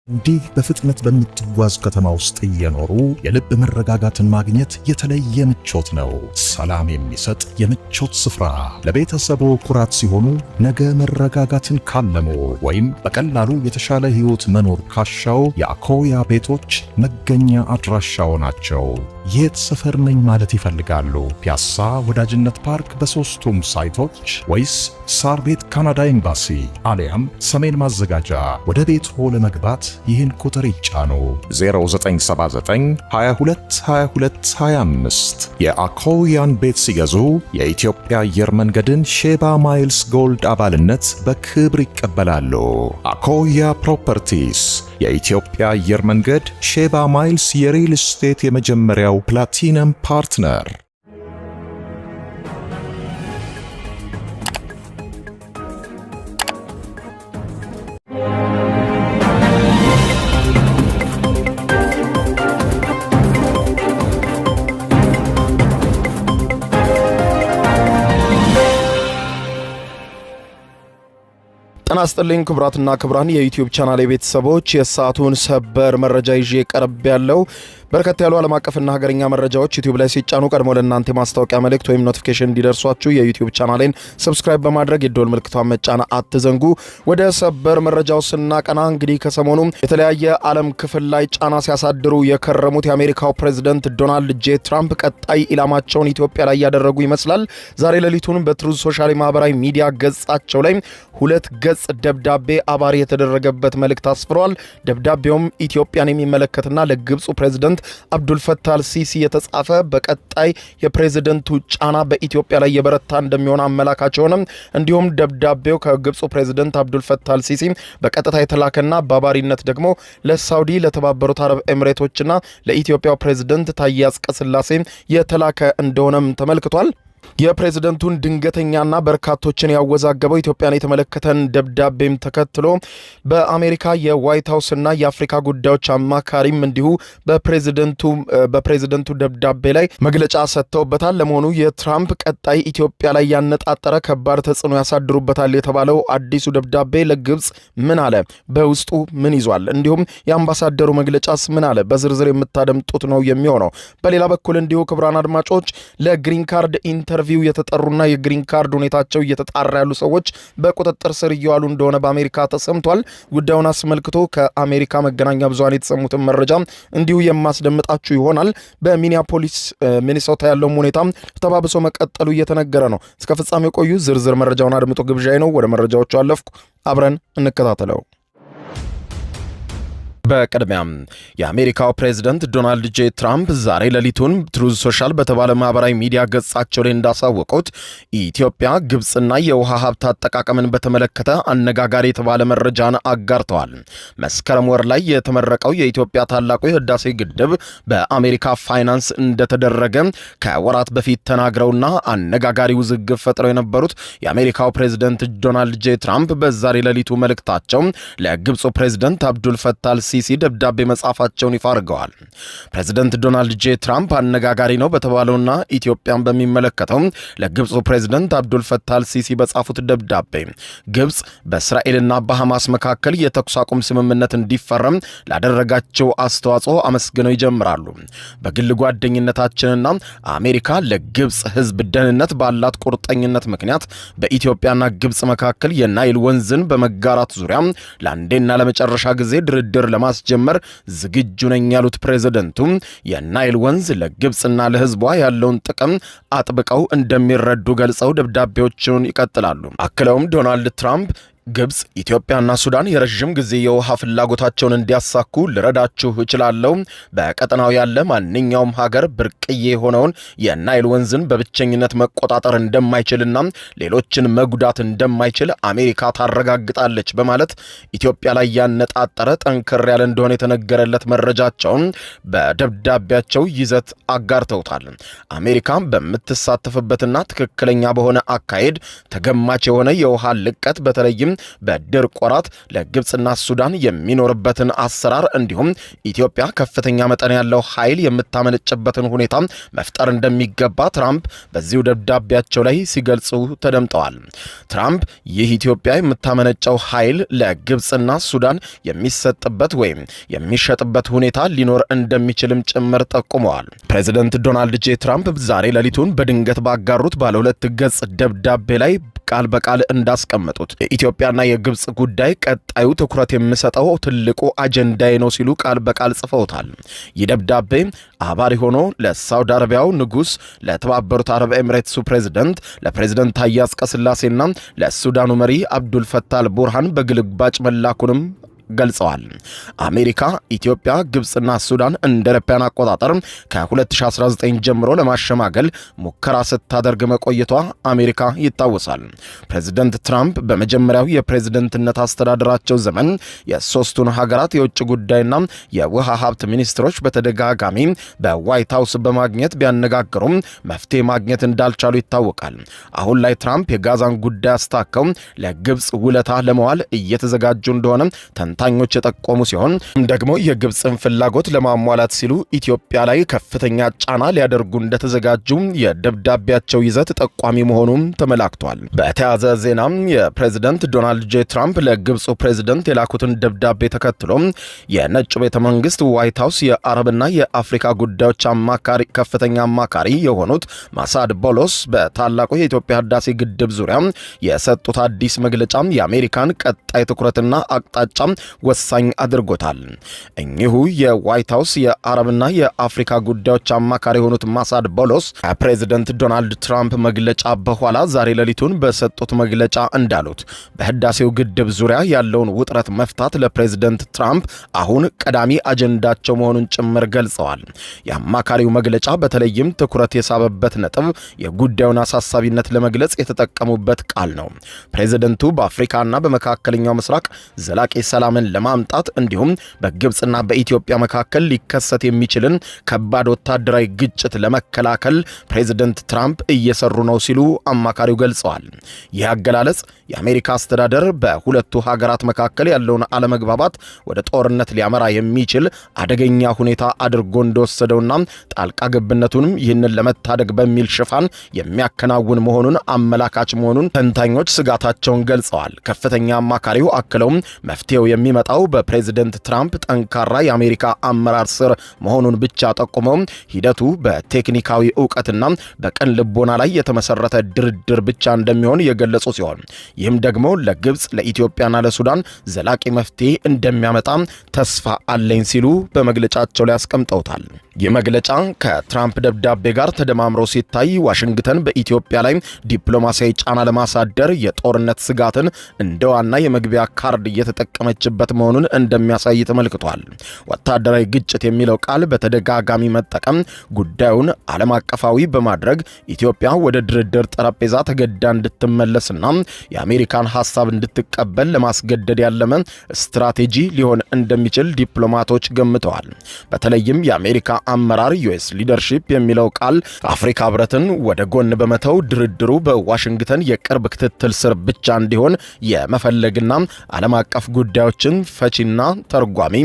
እንዲህ በፍጥነት በምትጓዝ ከተማ ውስጥ እየኖሩ የልብ መረጋጋትን ማግኘት የተለየ ምቾት ነው። ሰላም የሚሰጥ የምቾት ስፍራ ለቤተሰቦ ኩራት ሲሆኑ ነገ መረጋጋትን ካለሙ ወይም በቀላሉ የተሻለ ህይወት መኖር ካሻው የአኮያ ቤቶች መገኛ አድራሻው ናቸው። የት ሰፈር ነኝ ማለት ይፈልጋሉ? ፒያሳ ወዳጅነት ፓርክ በሶስቱም ሳይቶች ወይስ ሳር ቤት ካናዳ ኤምባሲ አሊያም ሰሜን ማዘጋጃ? ወደ ቤት ለመግባት ይህን ቁጥር ይጫኑ 0979 22 22 25። የአኮያን ቤት ሲገዙ የኢትዮጵያ አየር መንገድን ሼባ ማይልስ ጎልድ አባልነት በክብር ይቀበላሉ። አኮያ ፕሮፐርቲስ የኢትዮጵያ አየር መንገድ ሼባ ማይልስ የሪል ስቴት የመጀመሪያው ፕላቲነም ፓርትነር። ጤና ይስጥልኝ ክቡራትና ክቡራን የዩቲዩብ ቻናል ቤተሰቦች፣ የሰዓቱን ሰበር መረጃ ይዤ ቀርብ ያለው በርከት ያሉ ዓለም አቀፍና ሀገርኛ መረጃዎች ዩቲዩብ ላይ ሲጫኑ ቀድሞ ለእናንተ ማስታወቂያ መልእክት ወይም ኖቲፊኬሽን እንዲደርሷችሁ የዩቲዩብ ቻናሌን ሰብስክራይብ በማድረግ የደወል ምልክቷን መጫን አትዘንጉ። ወደ ሰበር መረጃው ስናቀና እንግዲህ ከሰሞኑ የተለያየ ዓለም ክፍል ላይ ጫና ሲያሳድሩ የከረሙት የአሜሪካው ፕሬዝዳንት ዶናልድ ጄ ትራምፕ ቀጣይ ኢላማቸውን ኢትዮጵያ ላይ ያደረጉ ይመስላል። ዛሬ ሌሊቱን በትሩዝ ሶሻል ማህበራዊ ሚዲያ ገጻቸው ላይ 2 ገጽ ደብዳቤ አባሪ የተደረገበት መልእክት አስፍረዋል። ደብዳቤውም ኢትዮጵያን የሚመለከትና ለግብፁ ፕሬዝዳንት አብዱል ፈታህ አልሲሲ የተጻፈ በቀጣይ የፕሬዝዳንቱ ጫና በኢትዮጵያ ላይ የበረታ እንደሚሆን አመላካች ሆነ። እንዲሁም ደብዳቤው ከግብፁ ፕሬዝዳንት አብዱል ፈታህ አልሲሲ በቀጥታ የተላከና በአባሪነት ደግሞ ለሳውዲ፣ ለተባበሩት አረብ ኤሚሬቶችና ለኢትዮጵያው ፕሬዝዳንት ታዬ አጽቀሥላሴ የተላከ እንደሆነም ተመልክቷል። የፕሬዝዳንቱን ድንገተኛና በርካቶችን ያወዛገበው ኢትዮጵያን የተመለከተን ደብዳቤም ተከትሎ በአሜሪካ የዋይት ሃውስና የአፍሪካ ጉዳዮች አማካሪም እንዲሁ በፕሬዝዳንቱ ደብዳቤ ላይ መግለጫ ሰጥተውበታል። ለመሆኑ የትራምፕ ቀጣይ ኢትዮጵያ ላይ ያነጣጠረ ከባድ ተጽዕኖ ያሳድሩበታል የተባለው አዲሱ ደብዳቤ ለግብጽ ምን አለ? በውስጡ ምን ይዟል? እንዲሁም የአምባሳደሩ መግለጫስ ምን አለ? በዝርዝር የምታደምጡት ነው የሚሆነው። በሌላ በኩል እንዲሁ ክቡራን አድማጮች ለግሪን ካርድ ኢንተርቪው የተጠሩና የግሪን ካርድ ሁኔታቸው እየተጣራ ያሉ ሰዎች በቁጥጥር ስር እየዋሉ እንደሆነ በአሜሪካ ተሰምቷል። ጉዳዩን አስመልክቶ ከአሜሪካ መገናኛ ብዙሃን የተሰሙትን መረጃ እንዲሁ የማስደምጣችሁ ይሆናል። በሚኒያፖሊስ ሚኒሶታ ያለው ሁኔታ ተባብሶ መቀጠሉ እየተነገረ ነው። እስከ ፍጻሜው ቆዩ። ዝርዝር መረጃውን አድምጡ ግብዣዬ ነው። ወደ መረጃዎቹ አለፍኩ። አብረን እንከታተለው። በቀድሚያም የአሜሪካው ፕሬዝዳንት ዶናልድ ጄ ትራምፕ ዛሬ ሌሊቱን ትሩዝ ሶሻል በተባለ ማህበራዊ ሚዲያ ገጻቸው ላይ እንዳሳወቁት ኢትዮጵያ ግብጽና የውሃ ሀብት አጠቃቀምን በተመለከተ አነጋጋሪ የተባለ መረጃን አጋርተዋል። መስከረም ወር ላይ የተመረቀው የኢትዮጵያ ታላቁ የህዳሴ ግድብ በአሜሪካ ፋይናንስ እንደተደረገ ከወራት በፊት ተናግረውና አነጋጋሪ ውዝግብ ፈጥረው የነበሩት የአሜሪካው ፕሬዝዳንት ዶናልድ ጄ ትራምፕ በዛሬ ሌሊቱ መልእክታቸው ለግብፁ ፕሬዝዳንት አብዱል ፈታህ አልሲሲ ደብዳቤ መጻፋቸውን ይፋ አድርገዋል። ፕሬዝዳንት ዶናልድ ጄ ትራምፕ አነጋጋሪ ነው በተባለውና ኢትዮጵያን በሚመለከተው ለግብፁ ፕሬዝዳንት አብዱል ፈታህ አልሲሲ በጻፉት ደብዳቤ ግብጽ በእስራኤልና በሐማስ መካከል የተኩስ አቁም ስምምነት እንዲፈረም ላደረጋቸው አስተዋጽኦ አመስግነው ይጀምራሉ። በግል ጓደኝነታችንና አሜሪካ ለግብጽ ህዝብ ደህንነት ባላት ቁርጠኝነት ምክንያት በኢትዮጵያና ግብጽ መካከል የናይል ወንዝን በመጋራት ዙሪያ ለአንዴና ለመጨረሻ ጊዜ ድርድር ለማስጀመር ዝግጁ ነኝ ያሉት ፕሬዝዳንቱ የናይል ወንዝ ለግብጽና ለህዝቧ ያለውን ጥቅም አጥብቀው እንደሚረዱ ገልጸው ደብዳቤዎቹን ይቀጥላሉ። አክለውም ዶናልድ ትራምፕ ግብጽ፣ ኢትዮጵያና ሱዳን የረጅም ጊዜ የውሃ ፍላጎታቸውን እንዲያሳኩ ልረዳችሁ እችላለሁ። በቀጠናው ያለ ማንኛውም ሀገር ብርቅዬ የሆነውን የናይል ወንዝን በብቸኝነት መቆጣጠር እንደማይችልና ሌሎችን መጉዳት እንደማይችል አሜሪካ ታረጋግጣለች በማለት ኢትዮጵያ ላይ ያነጣጠረ ጠንከር ያለ እንደሆነ የተነገረለት መረጃቸውን በደብዳቤያቸው ይዘት አጋርተውታል። አሜሪካ በምትሳተፍበትና ትክክለኛ በሆነ አካሄድ ተገማች የሆነ የውሃ ልቀት በተለይም በድርቅ ወራት ለግብጽና ሱዳን የሚኖርበትን አሰራር እንዲሁም ኢትዮጵያ ከፍተኛ መጠን ያለው ኃይል የምታመነጭበትን ሁኔታ መፍጠር እንደሚገባ ትራምፕ በዚሁ ደብዳቤያቸው ላይ ሲገልጹ ተደምጠዋል። ትራምፕ ይህ ኢትዮጵያ የምታመነጨው ኃይል ለግብጽና ሱዳን የሚሰጥበት ወይም የሚሸጥበት ሁኔታ ሊኖር እንደሚችልም ጭምር ጠቁመዋል። ፕሬዚደንት ዶናልድ ጄ ትራምፕ ዛሬ ሌሊቱን በድንገት ባጋሩት ባለ 2 ገጽ ደብዳቤ ላይ ቃል በቃል እንዳስቀመጡት የኢትዮጵያና የግብጽ ጉዳይ ቀጣዩ ትኩረት የሚሰጠው ትልቁ አጀንዳዬ ነው ሲሉ ቃል በቃል ጽፈውታል። ይህ ደብዳቤ አባሪ ሆኖ ለሳውዲ አረቢያው ንጉስ፣ ለተባበሩት አረብ ኤሚሬትሱ ፕሬዝዳንት፣ ለፕሬዝዳንት ታዬ አጽቀሥላሴና ለሱዳኑ መሪ አብዱል ፈታህ አልቡርሃን በግልባጭ መላኩንም ገልጸዋል። አሜሪካ ኢትዮጵያ፣ ግብጽና ሱዳን እንደ አውሮፓውያን አቆጣጠር ከ2019 ጀምሮ ለማሸማገል ሙከራ ስታደርግ መቆየቷ አሜሪካ ይታወሳል። ፕሬዝዳንት ትራምፕ በመጀመሪያው የፕሬዝዳንትነት አስተዳደራቸው ዘመን የሶስቱን ሀገራት የውጭ ጉዳይና የውሃ ሀብት ሚኒስትሮች በተደጋጋሚ በዋይት ሃውስ በማግኘት ቢያነጋግሩም መፍትሄ ማግኘት እንዳልቻሉ ይታወቃል። አሁን ላይ ትራምፕ የጋዛን ጉዳይ አስታከው ለግብጽ ውለታ ለመዋል እየተዘጋጁ እንደሆነ ታኞች የጠቆሙ ሲሆን ደግሞ የግብጽን ፍላጎት ለማሟላት ሲሉ ኢትዮጵያ ላይ ከፍተኛ ጫና ሊያደርጉ እንደተዘጋጁ የደብዳቤያቸው ይዘት ጠቋሚ መሆኑን ተመላክቷል። በተያያዘ ዜናም የፕሬዝዳንት ዶናልድ ጄ ትራምፕ ለግብፁ ፕሬዝዳንት የላኩትን ደብዳቤ ተከትሎ የነጩ ቤተ መንግስት ዋይት ሃውስ የአረብና የአፍሪካ ጉዳዮች ከፍተኛ አማካሪ የሆኑት ማሳድ ቦሎስ በታላቁ የኢትዮጵያ ህዳሴ ግድብ ዙሪያ የሰጡት አዲስ መግለጫ የአሜሪካን ቀጣይ ትኩረትና አቅጣጫ ወሳኝ አድርጎታል። እኚሁ የዋይት ሃውስ የአረብና የአፍሪካ ጉዳዮች አማካሪ የሆኑት ማሳድ ቦሎስ ከፕሬዝዳንት ዶናልድ ትራምፕ መግለጫ በኋላ ዛሬ ሌሊቱን በሰጡት መግለጫ እንዳሉት በህዳሴው ግድብ ዙሪያ ያለውን ውጥረት መፍታት ለፕሬዝዳንት ትራምፕ አሁን ቀዳሚ አጀንዳቸው መሆኑን ጭምር ገልጸዋል። የአማካሪው መግለጫ በተለይም ትኩረት የሳበበት ነጥብ የጉዳዩን አሳሳቢነት ለመግለጽ የተጠቀሙበት ቃል ነው። ፕሬዝዳንቱ በአፍሪካና በመካከለኛው ምስራቅ ዘላቂ ሰላምን ለማምጣት እንዲሁም በግብጽና በኢትዮጵያ መካከል ሊከሰት የሚችልን ከባድ ወታደራዊ ግጭት ለመከላከል ፕሬዝዳንት ትራምፕ እየሰሩ ነው ሲሉ አማካሪው ገልጸዋል። ይህ አገላለጽ የአሜሪካ አስተዳደር በሁለቱ ሀገራት መካከል ያለውን አለመግባባት ወደ ጦርነት ሊያመራ የሚችል አደገኛ ሁኔታ አድርጎ እንደወሰደውና ጣልቃ ገብነቱንም ይህንን ለመታደግ በሚል ሽፋን የሚያከናውን መሆኑን አመላካች መሆኑን ተንታኞች ስጋታቸውን ገልጸዋል። ከፍተኛ አማካሪው አክለውም መፍትሄው የሚመጣው በፕሬዝዳንት ትራምፕ ጠንካራ የአሜሪካ አመራር ስር መሆኑን ብቻ ጠቁመው ሂደቱ በቴክኒካዊ ዕውቀትና በቅን ልቦና ላይ የተመሰረተ ድርድር ብቻ እንደሚሆን የገለጹ ሲሆን ይህም ደግሞ ለግብጽ፣ ለኢትዮጵያና ለሱዳን ዘላቂ መፍትሄ እንደሚያመጣ ተስፋ አለኝ ሲሉ በመግለጫቸው ላይ አስቀምጠውታል። ይህ መግለጫ ከትራምፕ ደብዳቤ ጋር ተደማምሮ ሲታይ ዋሽንግተን በኢትዮጵያ ላይ ዲፕሎማሲያዊ ጫና ለማሳደር የጦርነት ስጋትን እንደ ዋና የመግቢያ ካርድ እየተጠቀመችበት መሆኑን እንደሚያሳይ ተመልክቷል። ወታደራዊ ግጭት የሚለው ቃል በተደጋጋሚ መጠቀም ጉዳዩን ዓለም አቀፋዊ በማድረግ ኢትዮጵያ ወደ ድርድር ጠረጴዛ ተገዳ እንድትመለስና የአሜሪካን ሐሳብ እንድትቀበል ለማስገደድ ያለመ ስትራቴጂ ሊሆን እንደሚችል ዲፕሎማቶች ገምተዋል። በተለይም የአሜሪካ አመራር ዩኤስ ሊደርሺፕ የሚለው ቃል አፍሪካ ህብረትን ወደ ጎን በመተው ድርድሩ በዋሽንግተን የቅርብ ክትትል ስር ብቻ እንዲሆን የመፈለግና ዓለም አቀፍ ጉዳዮችን ፈቺና ተርጓሚ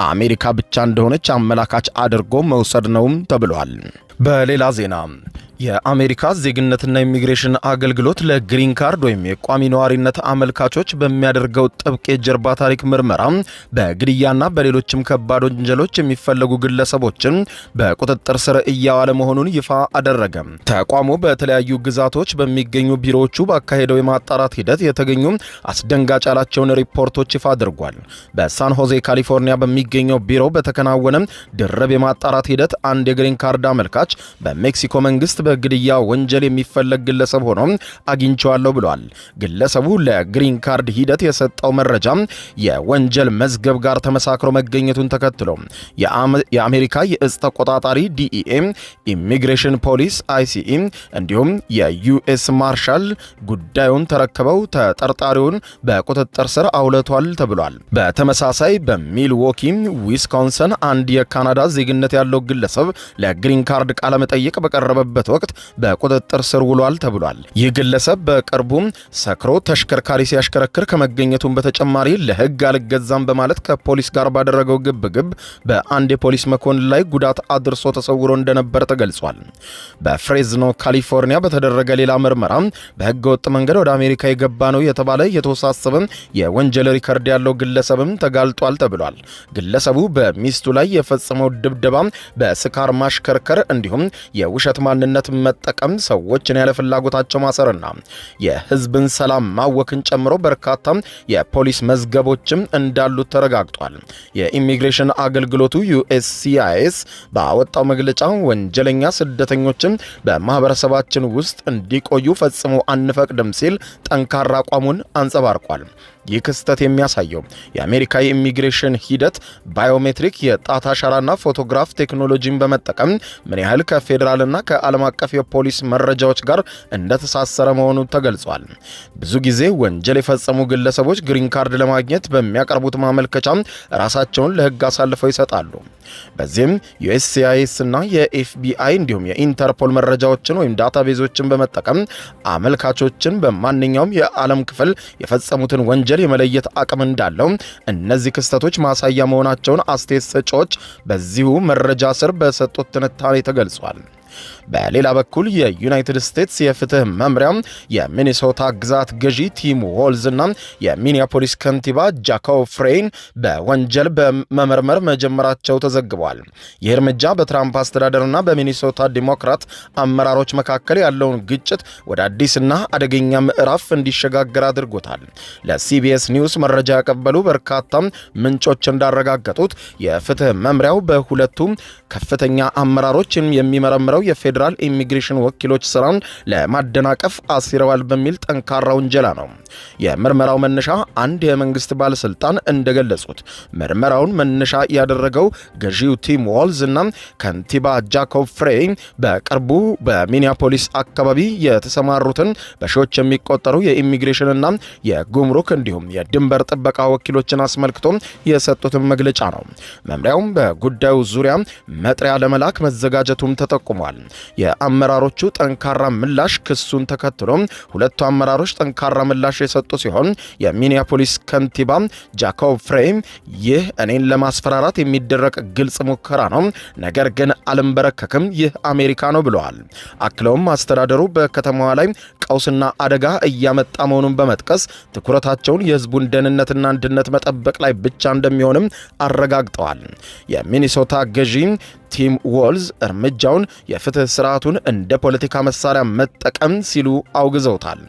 አሜሪካ ብቻ እንደሆነች አመላካች አድርጎ መውሰድ ነውም ተብሏል። በሌላ ዜና የአሜሪካ ዜግነትና ኢሚግሬሽን አገልግሎት ለግሪን ካርድ ወይም የቋሚ ነዋሪነት አመልካቾች በሚያደርገው ጥብቅ የጀርባ ታሪክ ምርመራ በግድያና በሌሎችም ከባድ ወንጀሎች የሚፈለጉ ግለሰቦችን በቁጥጥር ስር እያዋለ መሆኑን ይፋ አደረገ። ተቋሙ በተለያዩ ግዛቶች በሚገኙ ቢሮዎቹ ባካሄደው የማጣራት ሂደት የተገኙ አስደንጋጭ ያላቸውን ሪፖርቶች ይፋ አድርጓል። በሳን ሆዜ ካሊፎርኒያ በሚገኘው ቢሮ በተከናወነ ድርብ የማጣራት ሂደት አንድ የግሪን ካርድ አመልካች በሜክሲኮ መንግስት በግድያ ወንጀል የሚፈለግ ግለሰብ ሆኖ አግኝቼዋለሁ ብሏል። ግለሰቡ ለግሪን ካርድ ሂደት የሰጠው መረጃ የወንጀል መዝገብ ጋር ተመሳክሮ መገኘቱን ተከትሎ የአሜሪካ የእጽ ተቆጣጣሪ ዲኢኤ፣ ኢሚግሬሽን ፖሊስ አይሲኢ እንዲሁም የዩኤስ ማርሻል ጉዳዩን ተረክበው ተጠርጣሪውን በቁጥጥር ስር አውለቷል ተብሏል። በተመሳሳይ በሚልዎኪ ዊስኮንሰን አንድ የካናዳ ዜግነት ያለው ግለሰብ ለግሪን ካርድ ቃለ መጠይቅ በቀረበበት ወቅት በቁጥጥር ስር ውሏል ተብሏል። ይህ ግለሰብ በቅርቡም ሰክሮ ተሽከርካሪ ሲያሽከረክር ከመገኘቱም በተጨማሪ ለሕግ አልገዛም በማለት ከፖሊስ ጋር ባደረገው ግብግብ በአንድ የፖሊስ መኮንን ላይ ጉዳት አድርሶ ተሰውሮ እንደነበር ተገልጿል። በፍሬዝኖ ካሊፎርኒያ በተደረገ ሌላ ምርመራ በሕገ ወጥ መንገድ ወደ አሜሪካ የገባ ነው የተባለ የተወሳሰበ የወንጀል ሪከርድ ያለው ግለሰብም ተጋልጧል ተብሏል። ግለሰቡ በሚስቱ ላይ የፈጸመው ድብደባ፣ በስካር ማሽከርከር እንዲሁም የውሸት ማንነት መጠቀም፣ ሰዎችን ያለ ፍላጎታቸው ማሰርና የሕዝብን ሰላም ማወክን ጨምሮ በርካታ የፖሊስ መዝገቦችም እንዳሉት ተረጋግጧል። የኢሚግሬሽን አገልግሎቱ USCIS ባወጣው መግለጫ ወንጀለኛ ስደተኞችን በማህበረሰባችን ውስጥ እንዲቆዩ ፈጽሞ አንፈቅድም ሲል ጠንካራ አቋሙን አንጸባርቋል። ይህ ክስተት የሚያሳየው የአሜሪካ የኢሚግሬሽን ሂደት ባዮሜትሪክ የጣት አሻራና ፎቶግራፍ ቴክኖሎጂን በመጠቀም ምን ያህል ከፌዴራልና ከዓለም አቀፍ የፖሊስ መረጃዎች ጋር እንደተሳሰረ መሆኑ ተገልጿል። ብዙ ጊዜ ወንጀል የፈጸሙ ግለሰቦች ግሪን ካርድ ለማግኘት በሚያቀርቡት ማመልከቻ ራሳቸውን ለሕግ አሳልፈው ይሰጣሉ። በዚህም USCIS እና የFBI እንዲሁም የኢንተርፖል መረጃዎችን ወይም ዳታቤዞችን በመጠቀም አመልካቾችን በማንኛውም የዓለም ክፍል የፈጸሙትን ወንጀል የመለየት አቅም እንዳለው እነዚህ ክስተቶች ማሳያ መሆናቸውን አስተያየት ሰጪዎች በዚሁ መረጃ ስር በሰጡት ትንታኔ ተገልጿል። በሌላ በኩል የዩናይትድ ስቴትስ የፍትህ መምሪያ የሚኒሶታ ግዛት ገዢ ቲም ዎልዝ እና የሚኒያፖሊስ ከንቲባ ጃኮብ ፍሬይን በወንጀል በመመርመር መጀመራቸው ተዘግቧል። ይህ እርምጃ በትራምፕ አስተዳደርና በሚኒሶታ ዲሞክራት አመራሮች መካከል ያለውን ግጭት ወደ አዲስና አደገኛ ምዕራፍ እንዲሸጋገር አድርጎታል። ለሲቢኤስ ኒውስ መረጃ ያቀበሉ በርካታ ምንጮች እንዳረጋገጡት የፍትህ መምሪያው በሁለቱም ከፍተኛ አመራሮችን የሚመረምረው የፌዴራል ኢሚግሬሽን ወኪሎች ስራን ለማደናቀፍ አሲረዋል በሚል ጠንካራ ውንጀላ ነው። የምርመራው መነሻ አንድ የመንግስት ባለስልጣን እንደገለጹት ምርመራውን መነሻ ያደረገው ገዢው ቲም ዎልዝ እና ከንቲባ ጃኮብ ፍሬይ በቅርቡ በሚኒያፖሊስ አካባቢ የተሰማሩትን በሺዎች የሚቆጠሩ የኢሚግሬሽንና የጉምሩክ እንዲሁም የድንበር ጥበቃ ወኪሎችን አስመልክቶ የሰጡትን መግለጫ ነው። መምሪያውም በጉዳዩ ዙሪያ መጥሪያ ለመላክ መዘጋጀቱም ተጠቁሟል። የአመራሮቹ ጠንካራ ምላሽ ክሱን ተከትሎ ሁለቱ አመራሮች ጠንካራ ምላሽ የሰጡ ሲሆን የሚኒያፖሊስ ከንቲባ ጃኮብ ፍሬይ ይህ እኔን ለማስፈራራት የሚደረግ ግልጽ ሙከራ ነው፣ ነገር ግን አልንበረከክም፣ ይህ አሜሪካ ነው ብለዋል። አክለውም አስተዳደሩ በከተማዋ ላይ ቀውስና አደጋ እያመጣ መሆኑን በመጥቀስ ትኩረታቸውን የሕዝቡን ደህንነትና አንድነት መጠበቅ ላይ ብቻ እንደሚሆንም አረጋግጠዋል። የሚኒሶታ ገዢ ቲም ዎልዝ እርምጃውን የፍትህ ስርዓቱን እንደ ፖለቲካ መሳሪያ መጠቀም ሲሉ አውግዘውታል።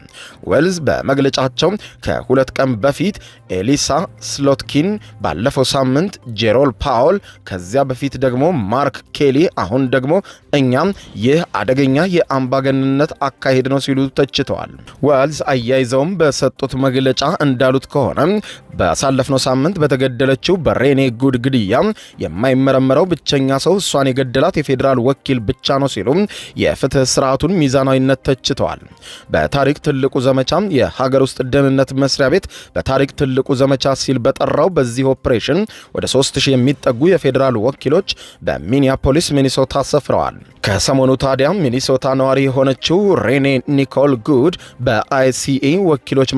ዌልዝ በመግለጫቸው ከሁለት ቀን በፊት ኤሊሳ ስሎትኪን፣ ባለፈው ሳምንት ጄሮል ፓውል፣ ከዚያ በፊት ደግሞ ማርክ ኬሊ፣ አሁን ደግሞ እኛም ይህ አደገኛ የአምባገንነት አካሄድ ነው ሲሉ ተችተዋል። ዌልዝ አያይዘውም በሰጡት መግለጫ እንዳሉት ከሆነ ባሳለፍነው ሳምንት በተገደለችው በሬኔ ጉድ ግድያ የማይመረመረው ብቸኛ ሰው እሷን የገደላት የፌዴራል ወኪል ብቻ ነው ሲሉ የፍትህ ስርዓቱን ሚዛናዊነት ተችተዋል። በታሪክ ትልቁ ዘመቻ የሀገር ውስጥ ደህንነት መስሪያ ቤት በታሪክ ትልቁ ዘመቻ ሲል በጠራው በዚህ ኦፕሬሽን ወደ 3000 የሚጠጉ የፌዴራል ወኪሎች በሚኒያፖሊስ ሚኒሶታ ሰፍረዋል። ከሰሞኑ ታዲያ ሚኒሶታ ነዋሪ የሆነችው ሬኔ ኒኮል ጉድ በአይሲኤ ወኪሎች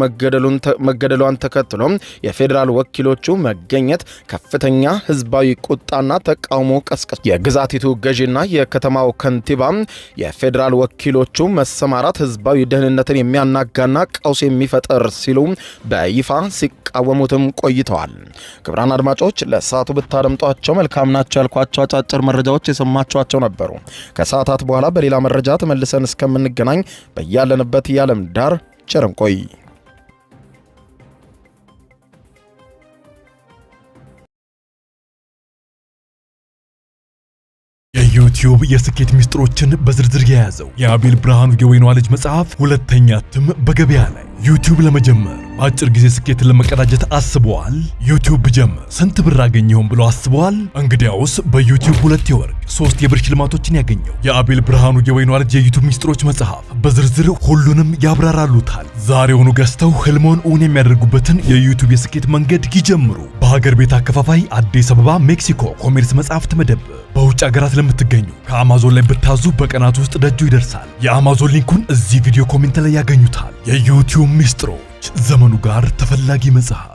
መገደሏን ተከትሎ የፌዴራል ወኪሎቹ መገኘት ከፍተኛ ህዝባዊ ቁጣና ተቃውሞ ቀስቀስ የግዛቲቱ ገዢና የከተማው ከንቲባ የፌዴራል ወኪሎቹ መሰማራት ህዝባዊ ደህንነትን የሚያናጋና ቀውስ የሚፈጥር ሲሉ በይፋ ሲቃወሙትም ቆይተዋል። ክቡራን አድማጮች ለሰዓቱ ብታደምጧቸው መልካም ናቸው ያልኳቸው አጫጭር መረጃዎች የሰማችኋቸው ነበሩ። ከሰዓታት በኋላ በሌላ መረጃ ተመልሰን እስከምንገናኝ በያለንበት የዓለም ዳር ቸር እንቆይ። የዩቲዩብ የስኬት ሚስጥሮችን በዝርዝር የያዘው የአቤል ብርሃኑ የወይኗ ልጅ መጽሐፍ ሁለተኛ እትም በገበያ ላይ። ዩቲዩብ ለመጀመር በአጭር ጊዜ ስኬትን ለመቀዳጀት አስበዋል? ዩቲዩብ ብጀምር ስንት ብር አገኘሁም ብለው አስበዋል? እንግዲያውስ በዩቲዩብ 2 የወርቅ 3 የብር ሽልማቶችን ያገኘው የአቤል ብርሃኑ የወይኗ ልጅ የዩቲዩብ ሚስጥሮች መጽሐፍ በዝርዝር ሁሉንም ያብራራሉታል። ዛሬውኑ ገዝተው ህልሞን እውን የሚያደርጉበትን የዩቲዩብ የስኬት መንገድ ይጀምሩ። በሀገር ቤት አከፋፋይ አዲስ አበባ ሜክሲኮ ኮሜርስ መጽሐፍት መደብር። በውጭ ሀገራት ለምትገኙ ከአማዞን ላይ ብታዙ በቀናት ውስጥ ደጁ ይደርሳል። የአማዞን ሊንኩን እዚህ ቪዲዮ ኮሜንት ላይ ያገኙታል። የዩቲዩብ ሚስጥሮች ዘመኑ ጋር ተፈላጊ መጽሐፍ